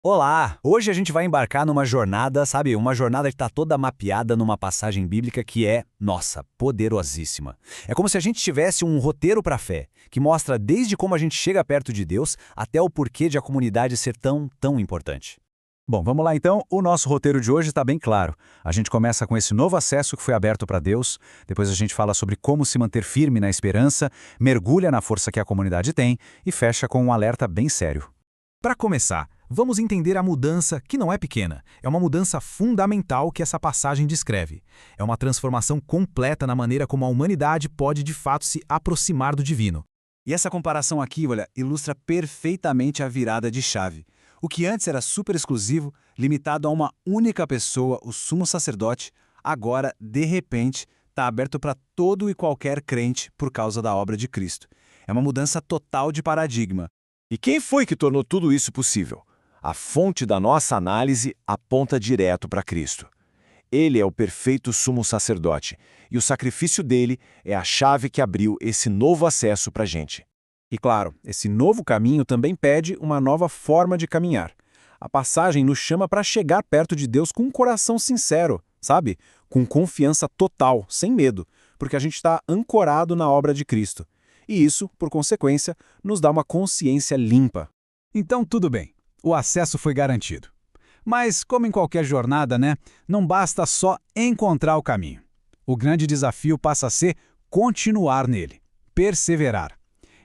Olá! Hoje a gente vai embarcar numa jornada, sabe? Uma jornada que está toda mapeada numa passagem bíblica que é, nossa, poderosíssima. É como se a gente tivesse um roteiro para a fé, que mostra desde como a gente chega perto de Deus até o porquê de a comunidade ser tão importante. Bom, vamos lá então. O nosso roteiro de hoje está bem claro. A gente começa com esse novo acesso que foi aberto para Deus, depois a gente fala sobre como se manter firme na esperança, mergulha na força que a comunidade tem e fecha com um alerta bem sério. Para começar, vamos entender a mudança, que não é pequena. É uma mudança fundamental que essa passagem descreve. É uma transformação completa na maneira como a humanidade pode de fato se aproximar do divino. E essa comparação aqui, olha, ilustra perfeitamente a virada de chave. O que antes era super exclusivo, limitado a uma única pessoa, o sumo sacerdote, agora, de repente, está aberto para todo e qualquer crente por causa da obra de Cristo. É uma mudança total de paradigma. E quem foi que tornou tudo isso possível? A fonte da nossa análise aponta direto para Cristo. Ele é o perfeito sumo sacerdote, e o sacrifício dele é a chave que abriu esse novo acesso para a gente. E claro, esse novo caminho também pede uma nova forma de caminhar. A passagem nos chama para chegar perto de Deus com um coração sincero, sabe? Com confiança total, sem medo, porque a gente está ancorado na obra de Cristo. E isso, por consequência, nos dá uma consciência limpa. Então tudo bem, o acesso foi garantido. Mas, como em qualquer jornada, né, não basta só encontrar o caminho. O grande desafio passa a ser continuar nele, perseverar.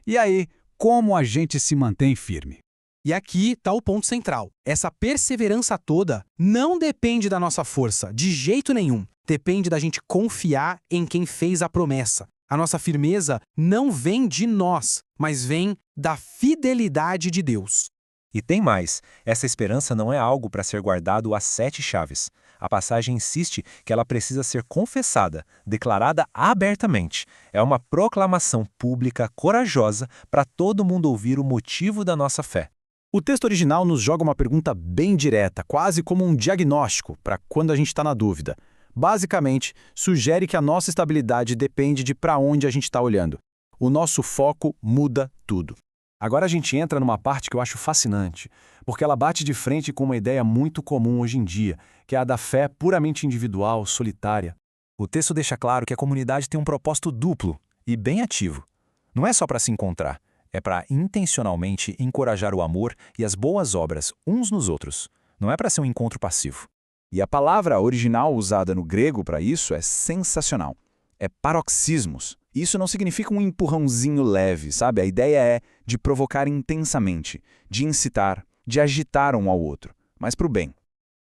E aí, como a gente se mantém firme? E aqui está o ponto central. Essa perseverança toda não depende da nossa força, de jeito nenhum. Depende da gente confiar em quem fez a promessa. A nossa firmeza não vem de nós, mas vem da fidelidade de Deus. E tem mais, essa esperança não é algo para ser guardado às 7 chaves. A passagem insiste que ela precisa ser confessada, declarada abertamente. É uma proclamação pública corajosa para todo mundo ouvir o motivo da nossa fé. O texto original nos joga uma pergunta bem direta, quase como um diagnóstico, para quando a gente está na dúvida. Basicamente, sugere que a nossa estabilidade depende de para onde a gente está olhando. O nosso foco muda tudo. Agora a gente entra numa parte que eu acho fascinante, porque ela bate de frente com uma ideia muito comum hoje em dia, que é a da fé puramente individual, solitária. O texto deixa claro que a comunidade tem um propósito duplo e bem ativo. Não é só para se encontrar, é para intencionalmente encorajar o amor e as boas obras uns nos outros. Não é para ser um encontro passivo. E a palavra original usada no grego para isso é sensacional. É paroxismos. Isso não significa um empurrãozinho leve, sabe? A ideia é de provocar intensamente, de incitar, de agitar um ao outro, mas para o bem.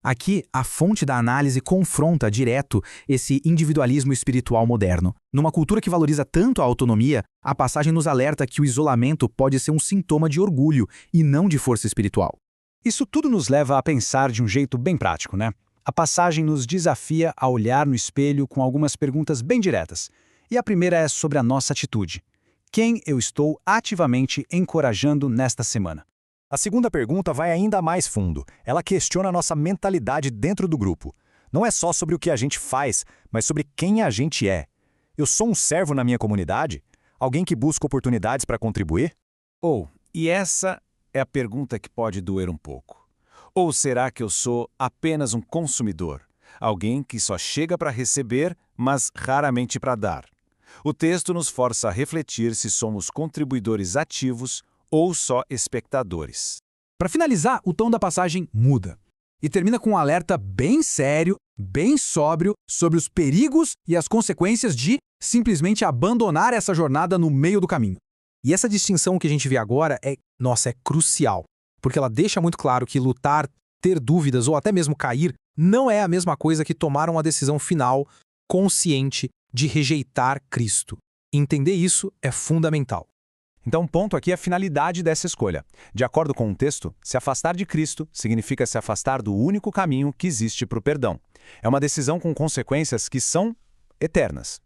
Aqui, a fonte da análise confronta direto esse individualismo espiritual moderno. Numa cultura que valoriza tanto a autonomia, a passagem nos alerta que o isolamento pode ser um sintoma de orgulho e não de força espiritual. Isso tudo nos leva a pensar de um jeito bem prático, né? A passagem nos desafia a olhar no espelho com algumas perguntas bem diretas. E a primeira é sobre a nossa atitude. Quem eu estou ativamente encorajando nesta semana? A segunda pergunta vai ainda mais fundo. Ela questiona a nossa mentalidade dentro do grupo. Não é só sobre o que a gente faz, mas sobre quem a gente é. Eu sou um servo na minha comunidade? Alguém que busca oportunidades para contribuir? E essa é a pergunta que pode doer um pouco. Ou será que eu sou apenas um consumidor? Alguém que só chega para receber, mas raramente para dar? O texto nos força a refletir se somos contribuidores ativos ou só espectadores. Para finalizar, o tom da passagem muda. E termina com um alerta bem sério, bem sóbrio, sobre os perigos e as consequências de simplesmente abandonar essa jornada no meio do caminho. E essa distinção que a gente vê agora é crucial, porque ela deixa muito claro que lutar, ter dúvidas ou até mesmo cair não é a mesma coisa que tomar uma decisão final, consciente, de rejeitar Cristo. Entender isso é fundamental. Então, o ponto aqui é a finalidade dessa escolha. De acordo com o texto, se afastar de Cristo significa se afastar do único caminho que existe para o perdão. É uma decisão com consequências que são eternas.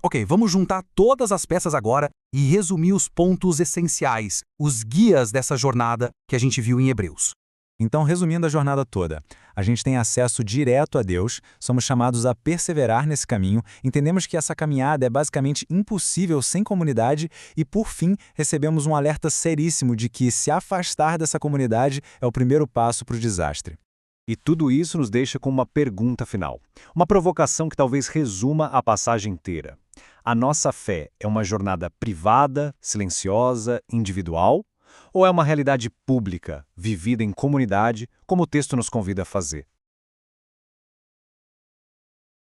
Ok, vamos juntar todas as peças agora e resumir os pontos essenciais, os guias dessa jornada que a gente viu em Hebreus. Então, resumindo a jornada toda, A gente tem acesso direto a Deus, somos chamados a perseverar nesse caminho, entendemos que essa caminhada é basicamente impossível sem comunidade e, por fim, recebemos um alerta seríssimo de que se afastar dessa comunidade é o primeiro passo para o desastre. E tudo isso nos deixa com uma pergunta final. Uma provocação que talvez resuma a passagem inteira. A nossa fé é uma jornada privada, silenciosa, individual? Ou é uma realidade pública, vivida em comunidade, como o texto nos convida a fazer?